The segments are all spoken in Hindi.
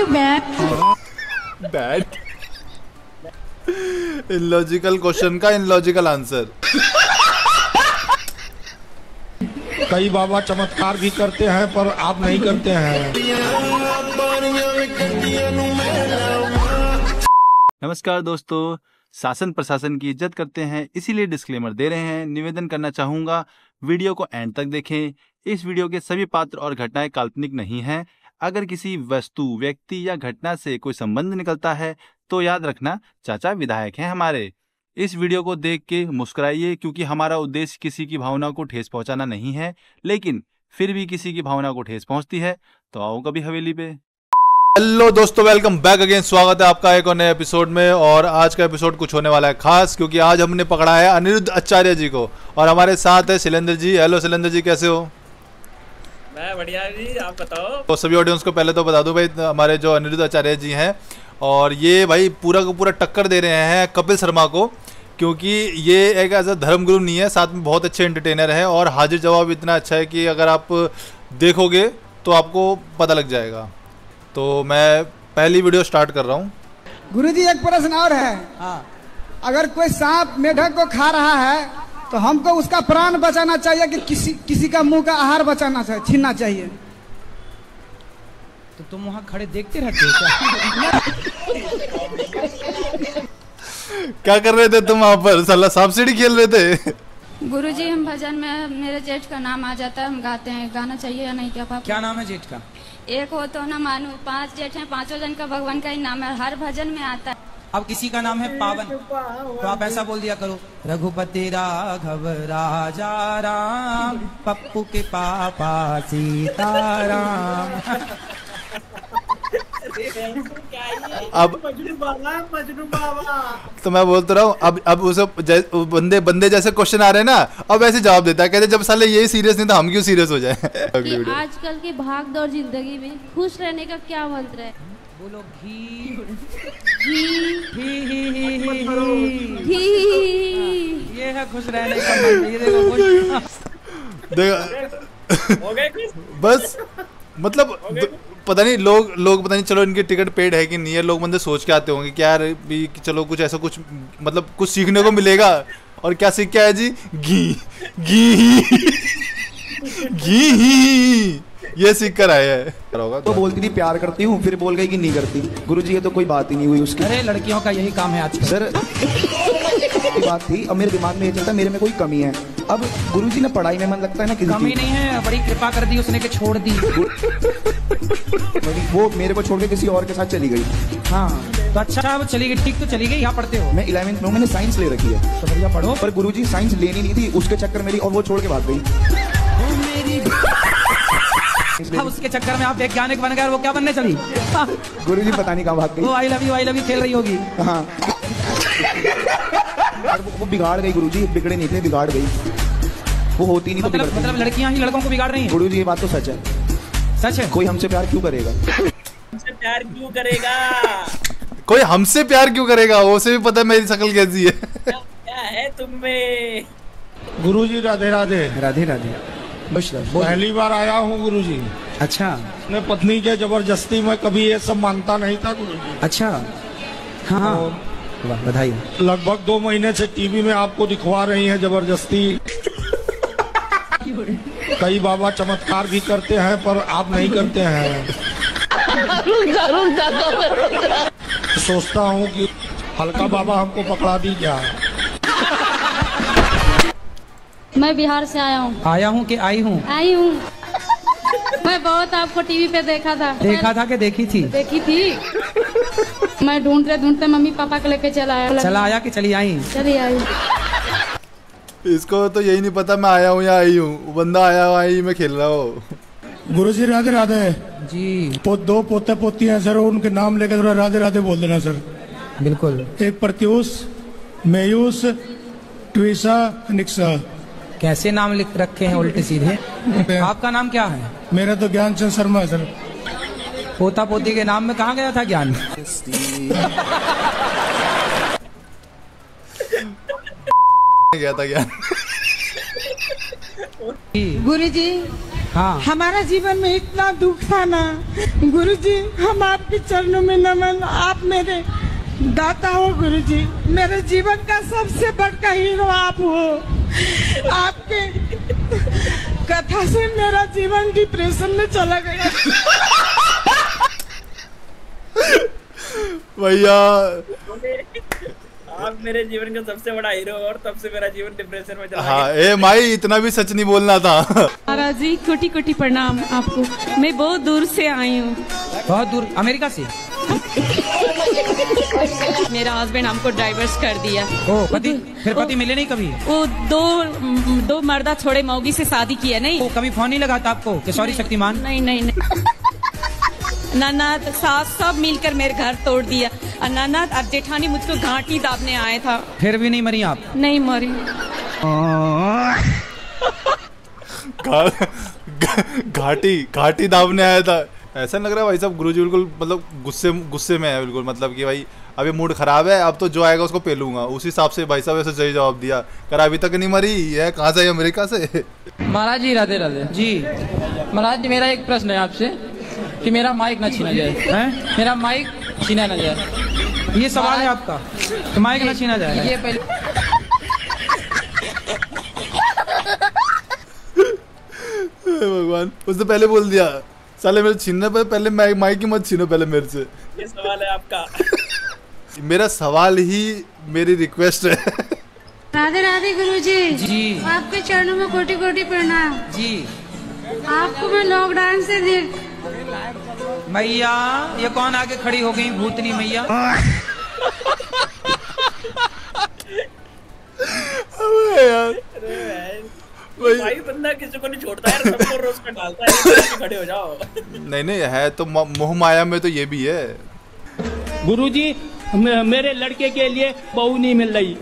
you bad. Bad. Illogical question का इलॉजिकल आंसर। कई बाबा चमत्कार भी करते हैं पर आप नहीं करते हैं। नमस्कार दोस्तों, शासन प्रशासन की इज्जत करते हैं, इसीलिए डिस्क्लेमर दे रहे हैं। निवेदन करना चाहूँगा, वीडियो को एंड तक देखें। इस वीडियो के सभी पात्र और घटनाएं काल्पनिक नहीं हैं। अगर किसी वस्तु, व्यक्ति या घटना से कोई संबंध निकलता है तो याद रखना चाचा विधायक हैं हमारे। इस वीडियो को देख के मुस्कुराइए, क्योंकि हमारा उद्देश्य किसी की भावना को ठेस पहुंचाना नहीं है, लेकिन फिर भी किसी की भावना को ठेस पहुंचती है तो आओ कभी हवेली पे। हेलो दोस्तों, वेलकम बैक अगेन। स्वागत है आपका एक और नए एपिसोड में। और आज का एपिसोड कुछ होने वाला है खास, क्योंकि आज हमने पकड़ा है अनिरुद्ध आचार्य जी को और हमारे साथ है शैलेंद्र जी। हेलो शैलेंद्र जी, कैसे हो? मैं बढ़िया जी, आप बताओ। तो सभी ऑडियंस को पहले तो बता दूं भाई, हमारे जो अनिरुद्ध आचार्य जी हैं, और ये भाई पूरा का पूरा टक्कर दे रहे हैं कपिल शर्मा को, क्योंकि ये एक ऐसा धर्मगुरु नहीं है, साथ में बहुत अच्छे एंटरटेनर है और हाजिर जवाब इतना अच्छा है कि अगर आप देखोगे तो आपको पता लग जाएगा। तो मैं पहली वीडियो स्टार्ट कर रहा हूँ। गुरुजी, एक प्रश्न और है। अगर कोई सांप मेढक को खा रहा है तो हमको उसका प्राण बचाना चाहिए कि किसी का मुंह का आहार बचाना चाहिए, छीनना चाहिए? तो तुम वहाँ खड़े देखते रहते हो क्या कर रहे थे तुम वहाँ पर? साला सांप सीढ़ी खेल रहे थे? गुरुजी, हम भजन में मेरे जेठ का नाम आ जाता है, हम गाते हैं। गाना चाहिए या नहीं? क्या पापा? क्या नाम है जेठ का? एक हो तो ना मानो, 5 जेठ हैं, 5 जन का भगवान का ही नाम है, हर भजन में आता है। अब किसी का नाम है पावन, तो आप ऐसा बोल दिया करो, रघुपति राघव राजा राम, पप्पू के पापा सीताराम। अब तो मैं बोलता रहा हूँ, अब उसे बंदे जैसे क्वेश्चन आ रहे हैं ना, अब ऐसे जवाब देता है, कहते जब साले यही सीरियस नहीं तो हम क्यों सीरियस हो जाए। आजकल की भाग दौड़ जिंदगी में खुश रहने का क्या मंत्र है? बोलो घी ये है खुश रहने का मंत्र। ये देखो बस मतलब पता नहीं लोग पता नहीं, चलो इनकी टिकट पेड है कि नहीं है, लोग बंदे सोच के आते होंगे कि यार भी चलो कुछ ऐसा कुछ मतलब कुछ सीखने को मिलेगा। और क्या सीख के आया जी? घी घी ये सीख कर आया है। तो बोलती थी प्यार करती हूँ, फिर बोल गई कि नहीं करती। गुरुजी, ये तो कोई बात ही नहीं हुई उसकी। अरे लड़कियों का यही काम है आजकल। सर की बात थी, अब मेरे दिमाग में ये चलता है मेरे में कोई कमी है। अब गुरुजी ने पढ़ाई में मन लगता है ना, किसी कमी नहीं है, बड़ी कृपा कर दी उसने के छोड़ दी। वो मेरे को छोड़ के किसी और के साथ चली गई। हाँ तो अच्छा, वो चली गई, ठीक तो चली गई। यहाँ पढ़ते हो? मैं 11th में हूँ, मैंने साइंस ले रखी है। तो भैया पढ़ो। पर गुरुजी साइंस लेनी नहीं थी, उसके चक्कर मेरी, और वो छोड़ के भाग गई। अब उसके चक्कर में आप वैज्ञानिक बन गए, वो क्या बनने चली? गुरुजी पता नहीं कहाँ भाग गई। वो आई लव यू खेल रही होगी। हाँ वो बिगाड़ गई गुरुजी, बिगड़े नहीं थे, बिगाड़ गई। वो होती नहीं तो मतलब लड़कियां ही लड़कों को बिगाड़ रही हैं? गुरुजी ये बात तो सच है। सच है? कोई हमसे प्यार क्यों करेगा? कोई हमसे प्यार क्यों करेगा? उसे भी पता है मेरी शक्ल कैसी है। क्या है तुम्हें? गुरुजी राधे राधे। राधे राधे। पहली बार आया हूँ गुरुजी। अच्छा। अपने पत्नी के जबरदस्ती में कभी ये सब मानता नहीं था गुरुजी। अच्छा। हाँ बधाई। लगभग 2 महीने से टीवी में आपको दिखवा रही हैं जबरदस्ती। कई बाबा चमत्कार भी करते हैं पर आप नहीं करते हैं। सोचता हूँ कि हल्का बाबा हमको पकड़ा दी क्या। मैं बिहार से आया हूँ। आया हूँ कि आई हूँ? आई हूँ। मैं बहुत आपको टीवी पे देखा था कि देखी थी? देखी थी। मैं ढूंढते मम्मी पापा को लेके चला आया कि चली आई? चली आई। इसको तो यही नहीं पता मैं आया हूँ या आई हूँ। बंदा आया हुआ ही मैं खेल रहा हूँ। गुरुजी राधे राधे जी। 2 पोते पोती हैं सर, उनके नाम लेकर थोड़ा राधे राधे बोल देना सर। बिल्कुल। एक प्रत्यूष, मेयूस, ट्विसा, निक्सा। कैसे नाम लिख रखे हैं उल्टे सीधे? आपका नाम क्या है? मेरा तो ज्ञान चंद शर्मा है सर। पोता पोती के नाम में कहाँ गया था ज्ञान? गया था ज्ञान। गुरुजी, हाँ। हमारा जीवन में इतना दुख था ना गुरुजी, हम आपके चरणों में नमन। आप मेरे दाता हो गुरुजी, मेरे जीवन का सबसे बड़ा हीरो आप हो। आपके कथा से मेरा जीवन डिप्रेशन में चला गया। भैया आप मेरे जीवन का सबसे बड़ा हीरो और तब से मेरा जीवन डिप्रेशन में चला हाँ, ए माई इतना भी सच नहीं बोलना था। महाराज जी कोटि कोटि प्रणाम आपको। मैं बहुत दूर से आई हूँ। बहुत दूर, अमेरिका से? मेरा हस्बैंड हमको डाइवर्स कर दिया। ओ, पति फिर पति मिले नहीं कभी? वो दो मर्दा छोड़े मौगी से शादी किया। नहीं वो कभी फोन नहीं लगाता आपको कि सॉरी शक्तिमान? नहीं नहीं नहीं। ननद सास सब मिलकर मेरे घर तोड़ दिया। और ननद और जेठानी मुझको घाटी दाबने आए था। फिर भी नहीं मरी आप? नहीं मरी। घाटी दाबने आया था। ऐसा लग रहा है भाई साहब गुरुजी बिल्कुल मतलब गुस्से में है बिल्कुल। मतलब कि भाई अभी मूड खराब है, अब तो जो आएगा उसको पेलूंगा। उसी हिसाब से भाई साहब ऐसे सही जवाब दिया। कर अभी तक नहीं मरी है, कहाँ से? अमेरिका से। महाराज जी राधे राधे जी। महाराज जी मेरा एक प्रश्न है आपसे कि मेरा माइक ना छीना जाए। हैं? मेरा माइक छीना ना जाए, ये सवाल है आपका? तो माइक ना छीना जाए, ये पहले भगवान, उसने पहले बोल दिया साले मेरे छीनने पे पहले माइक की मत छीनो पहले मेरे से। ये सवाल है आपका। मेरा सवाल ही मेरी रिक्वेस्ट है। राधे राधे गुरुजी। जी। आपके चरणों में कोटि कोटि प्रणाम जी। आपको मैं लॉकडाउन से मैया ये कौन आगे खड़ी हो गई? भूतनी मैया। यार भाई बंदा किसी को नहीं छोड़ता यार, सबको रोज पे डालता है। खड़े हो जाओ। नहीं है तो मोह माया में तो ये भी है। गुरुजी मेरे लड़के के लिए बहू नहीं मिल रही।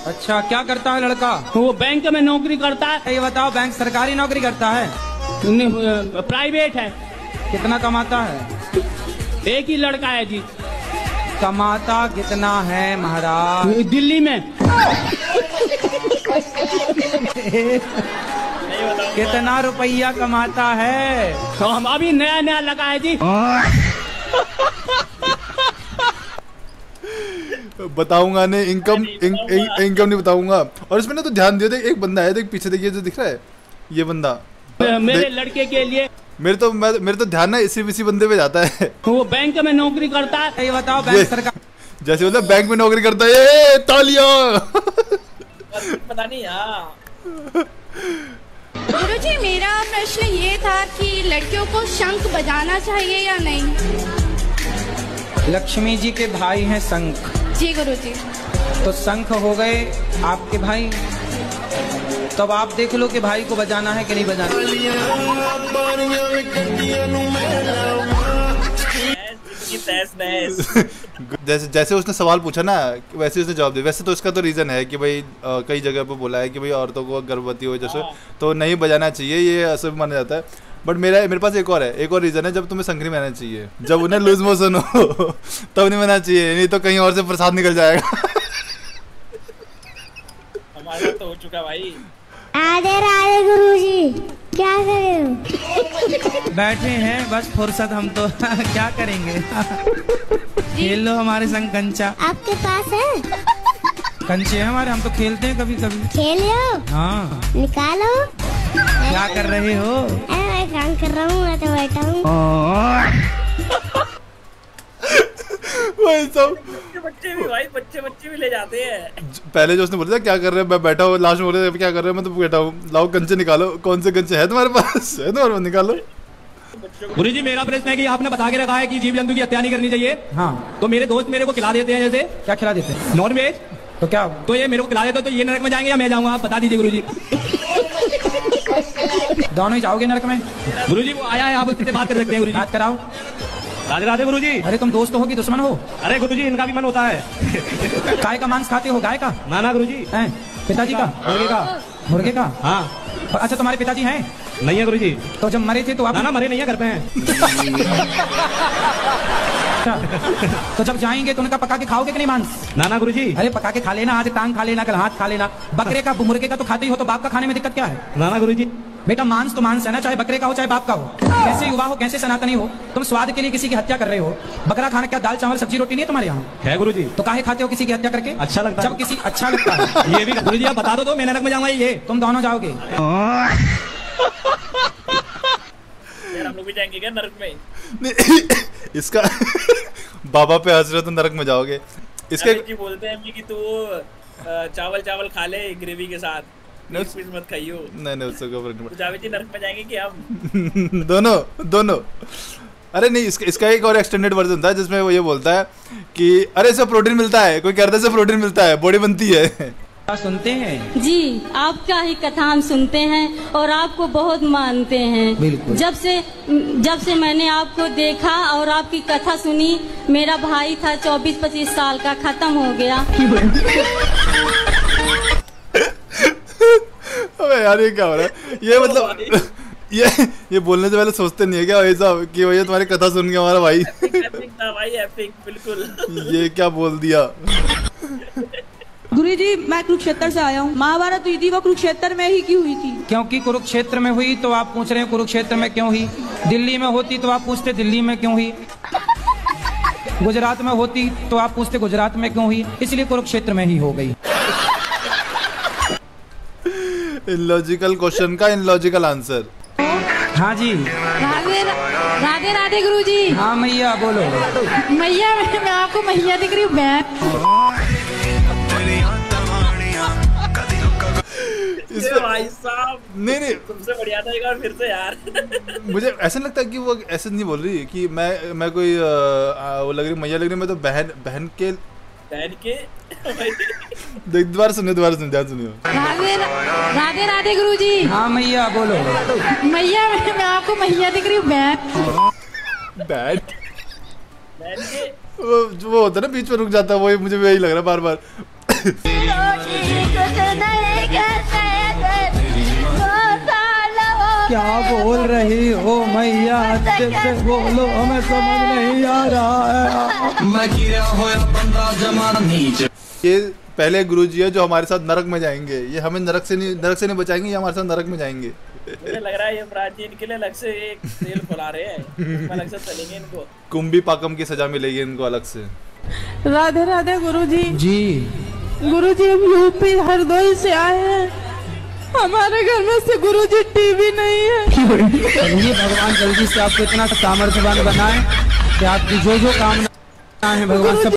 अच्छा, क्या करता है लड़का? वो बैंक में नौकरी करता है। ये बताओ, बैंक सरकारी नौकरी करता है? प्राइवेट है। कितना कमाता है? एक ही लड़का है जी। कमाता कितना है महाराज? दिल्ली में। कितना रुपया कमाता है? तो हम अभी नया लगा है जी। बताऊंगा नहीं, इनकम नहीं बताऊंगा। और इसमें ना तो ध्यान दियो, देख एक बंदा है, देख पीछे देखिए जो दिख रहा है ये बंदा। मेरे लड़के के लिए मेरे तो ध्यान ना इसी बंदे पे जाता है। वो बैंक में नौकरी करता है। ये बताओ, बैंक सरकार जैसे मतलब बैंक में नौकरी करता है। तालियां। पता नहीं यार। गुरुजी मेरा प्रश्न ये था कि लड़कियों को शंख बजाना चाहिए या नहीं? लक्ष्मी जी के भाई हैं शंख। जी गुरुजी। तो शंख हो गए आपके भाई, तब आप देख लो कि भाई को बजाना है कि नहीं बजाना। जैसे उसने सवाल पूछा ना वैसे उसने जवाब दिया। वैसे तो इसका तो रीजन है कि भाई कई जगह पे बोला है कि भाई औरतों को गर्भवती हो जैसे तो नहीं बजाना चाहिए, ये ऐसा भी माना जाता है। बट मेरे पास एक और रीजन है, जब तुम्हें संकरी में आना चाहिए, जब उन्हें लूज मोशन हो तब नहीं बना चाहिए, नहीं तो कहीं और से प्रसाद निकल जाएगा। हमारा तो हो चुका भाई। राधे राधे गुरुजी, क्या कर रहे हो? बैठे हैं बस फुर्सत, हम तो क्या करेंगे। खेल लो हमारे संग कंचा। आपके पास है कंचे हमारे, हम तो खेलते हैं कभी कभी। खेलो। हाँ निकालो। क्या कर रहे हो? मैं काम कर रहा हूँ, मैं तो बैठा हूँ। भाई साहब बच्चे भी ले जाते हैं। पहले जो उसने बोला था क्या कर रहे हैं, मैं बैठा हूँ, लास्ट में बोले क्या कर रहे हैं, मैं तो बैठा हूँ। लाओ कंचे निकालो। कौन से कंचे है तुम्हारे पास? है तुम्हारे पास? निकालो। गुरुजी मेरा प्रश्न है कि आपने बता के रखा है कि जीव जंतु की हत्या नहीं करनी चाहिए। हाँ। तो मेरे दोस्त मेरे को खिला देते हैं। जैसे क्या खिला देते हैं? Non veg. तो क्या? तो ये मेरे को खिला देते तो ये नरक में जाएंगे या मैं जाऊंगा? आप बता दीजिए गुरुजी। दोनों ही जाओगे नरक में। गुरुजी वो आया है, आप उससे बात कर सकते हैं। गुरुजी बात कराओ। राधे राधे गुरुजी। अरे तुम दोस्त हो कि दुश्मन हो? अरे गुरुजी इनका भी मन होता है। गाय का मांस खाते हो? गाय का? ना गुरुजी। पिताजी का? मुर्गे का। मुर्गे का? हाँ। अच्छा तुम्हारे पिताजी हैं? नहीं है गुरुजी। तो जब मरे थे तो आप? ना मरे नहीं है, घर पे हैं। तो जब जाएंगे तो उनका पका के खाओगे कि नहीं मांस? ना गुरुजी। अरे पका के खा लेना, आज टांग खा लेना, कल हाथ खा लेना। बकरे का मुर्गे का तो खाते ही हो, तो बाप का खाने में दिक्कत क्या है? ना गुरुजी। बेटा मांस तो मांस है ना, चाहे बकरे का हो चाहे बाप का हो, कैसे युवा हो कैसे सनातनी हो, तुम स्वाद के लिए किसी की हत्या कर रहे हो। बकरा खाना क्या दाल चावल सब्जी रोटी नहीं है तुम्हारे यहाँ? है गुरुजी। तो काहे खाते हो किसी की हत्या करके? अच्छा लगता है। जब किसी अच्छा लगता है ये भी गुरुजी आप बता दो तो मैं नरक में जाऊंगा ये। तुम दोनों जाओगे। यार हम लोग भी जाएंगे क्या नरक में? इसका बाबा पे हंस रहे तो नरक में जाओगे। इसके जी बोलते हैं कि तू चावल चावल खा ले ग्रेवी के साथ, पीस मत खाइयो। नहीं उससे कोई फर्क नहीं पड़ता। जावेद जी नरक में जाएंगे कि हम? दोनों। अरे नहीं, इसका एक और एक्सटेंडेड वर्जन था जिसमें वो ये बोलता है कि अरे इससे प्रोटीन मिलता है, कोई कहता है इससे प्रोटीन मिलता है, बॉडी बनती है। सुनते हैं जी, आपका ही कथा हम सुनते हैं और आपको बहुत मानते हैं। बिल्कुल। जब से मैंने आपको देखा और आपकी कथा सुनी, मेरा भाई था 24-25 साल का, खत्म हो गया। अबे यार ये क्या हो रहा है? ये मतलब ये बोलने से पहले सोचते नहीं है क्या ऐसा कि भैया तुम्हारी कथा सुन के हमारा भाई एपिक बिल्कुल ये क्या बोल दिया? गुरुजी मैं कुरुक्षेत्र से आया हूँ। महाभारत हुई थी वो कुरुक्षेत्र में ही क्यों हुई थी? क्योंकि कुरुक्षेत्र में हुई तो आप पूछ रहे हैं कुरुक्षेत्र में क्यों हुई। दिल्ली में होती तो आप पूछते दिल्ली में क्यों हुई। गुजरात में होती तो आप पूछते गुजरात में क्यों हुई। इसलिए कुरुक्षेत्र में ही हो गई। इलॉजिकल क्वेश्चन का इलॉजिकल आंसर। हाँ जी। राधे राधे गुरुजी। हाँ मैया बोलो। मैया मैं आपको मैया दिख रही हूँ भाई साहब। नहीं तुमसे बढ़िया था एक बार फिर से यार। मुझे ऐसा लगता है कि वो ऐसे नहीं बोल रही कि मैं कोई वो लग रही मैया लग रही, मैं तो बहन के देख दोबारा सुनियो ध्यान सुनियो। राधे राधे गुरुजी। हाँ मैया बोलो। मैया मैं आपको मैया दिख रही हूँ वो होता है ना बीच में रुक जाता है, वही मुझे यही लग रहा है बार बार। क्या बोल रही हो मैया? अच्छे से बोलो, हमें समझ नहीं आ रहा है। ये पहले गुरुजी है जो हमारे साथ नरक में जाएंगे। ये हमें नरक से नहीं बचाएंगे, ये हमारे साथ नरक में जाएंगे। मुझे लग रहा है ये अपराध जी इनके लिए अलग से एक सेल खुला रहे हैं, अलग से चलेंगे इनको। कुंभी पाकम की सजा मिलेगी इनको अलग से। राधे राधे गुरुजी। जी गुरुजी हम यूपी हरदोई से आए हैं। हमारे घर में से गुरुजी टीवी नहीं है। चलिए भगवान जल्दी से आपको इतना सामर्थ्यवान बनाए कि आपकी जो कामना है भगवान सब।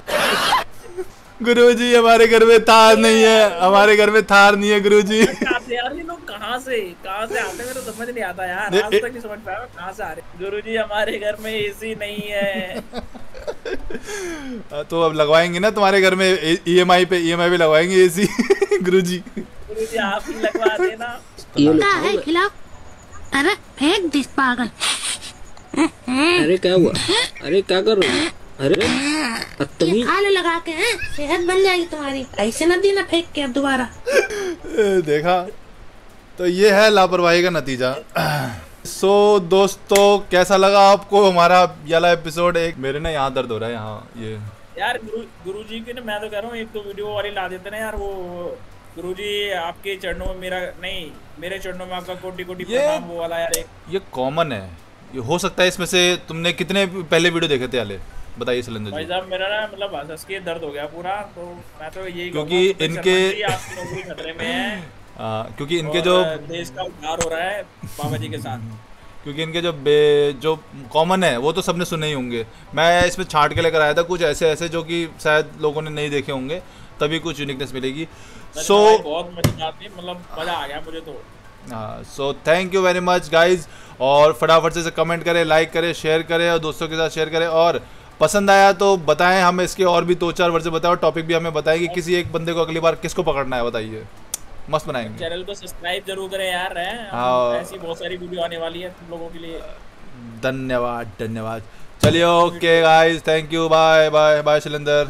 गुरुजी हमारे घर में थार नहीं है, हमारे घर में थार नहीं है गुरुजी। यार ये लोग कहाँ से आते हैं, मेरे तो समझ नहीं आता यार, आज तक नहीं समझ पाया कहाँ से आ रहे। गुरुजी हमारे घर में एसी नहीं है। तो अब लगवाएंगे ना तुम्हारे घर में EMI पे लगवाएंगे एसी। गुरुजी आप ही लगवा देना। है खिलाओ। अरे फेंक दिस पागल। अरे क्या हुआ? अरे क्या कर रहे हो? अरे खाने लगा के हैं, सेहत बन जाएगी तुम्हारी। ऐसे न देना फेंक के अब दोबारा। देखा तो ये है लापरवाही का नतीजा। सो दोस्तों कैसा लगा आपको हमारा वाला एपिसोड? एक मेरे ना यहाँ दर्द हो रहा है यहाँ ये यार। गुरुजी के ना मैं तो कह रहा हूँ एक तो वीडियो वाली ला देते ना यार। वो गुरुजी आपके चरणों में मेरे चरणों में आपका कोटि कोटि प्रणाम, वो वाला यार। ये कॉमन है, ये हो सकता है। इसमें से तुमने कितने पहले वीडियो देखे थे आले बताइए सिलेंडर भाई साहब? मेरा ना मतलब हंस के दर्द हो गया पूरा। तो मैं तो यही क्योंकि इनके आपकी नौकरी खतरे में है। क्योंकि इनके जो देश का उद्धार हो रहा है बाबा जी के साथ। क्योंकि इनके जो कॉमन है वो तो सबने सुने ही होंगे। मैं इसमें छांट के लेकर आया था कुछ ऐसे जो कि शायद लोगों ने नहीं देखे होंगे, तभी कुछ यूनिकनेस मिलेगी। सो बहुत मजा आती है, मतलब मजा आ गया मुझे तो। So thank you very much guys. और फटाफट से कमेंट करें, लाइक करें, शेयर करें और दोस्तों के साथ शेयर करें। और पसंद आया तो बताएं, हमें इसके और भी 2-4 वर्ड बताओ। टॉपिक भी हमें बताएं कि किसी एक बंदे को अगली बार किसको पकड़ना है, बताइए। मस्त बनाएंगे। चैनल को सब्सक्राइब जरूर करें यार। ऐसी बहुत सारी वीडियो आने वाली है तुम लोगों के लिए। धन्यवाद। चलिए okay guys, thank you, bye bye bye cylinder.